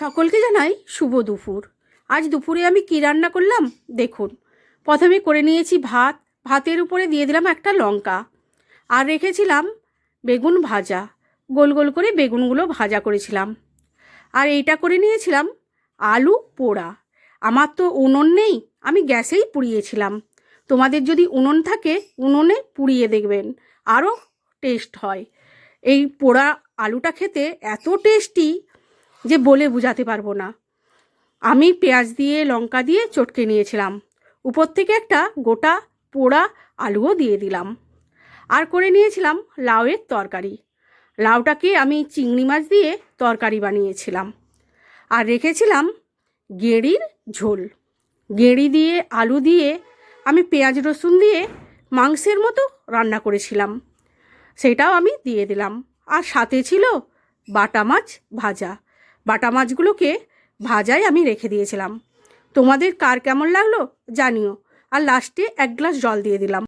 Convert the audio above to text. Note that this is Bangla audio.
সকলকে জানাই শুভ দুপুর। আজ দুপুরে আমি কী রান্না করলাম দেখুন। প্রথমে করে নিয়েছি ভাত, ভাতের উপরে দিয়ে দিলাম একটা লঙ্কা, আর রেখেছিলাম বেগুন ভাজা, গোল গোল করে বেগুনগুলো ভাজা করেছিলাম। আর এইটা করে নিয়েছিলাম আলু পোড়া। আমার তো উনুন নেই, আমি গ্যাসেই পুড়িয়েছিলাম। তোমাদের যদি উনুন থাকে উনুনে পুড়িয়ে দেখবেন, আরও টেস্ট হয়। এই পোড়া আলুটা খেতে এত টেস্টি যে বলে বোঝাতে পারবো না। আমি পেঁয়াজ দিয়ে লঙ্কা দিয়ে চটকে নিয়েছিলাম, উপর থেকে একটা গোটা পোড়া আলুও দিয়ে দিলাম। আর করে নিয়েছিলাম লাউয়ের তরকারি। লাউটাকে আমি চিংড়ি মাছ দিয়ে তরকারি বানিয়েছিলাম। আর রেখেছিলাম গেঁড়ির ঝোল। গেঁড়ি দিয়ে আলু দিয়ে আমি পেঁয়াজ রসুন দিয়ে মাংসের মতো রান্না করেছিলাম, সেটাও আমি দিয়ে দিলাম। আর সাথে ছিল বাটা মাছ ভাজা। বাটা মাছগুলোকে ভাজায় আমি রেখে দিয়েছিলাম। তোমাদের কার কেমন লাগলো জানিও। আর লাস্টে 1 গ্লাস জল দিয়ে দিলাম।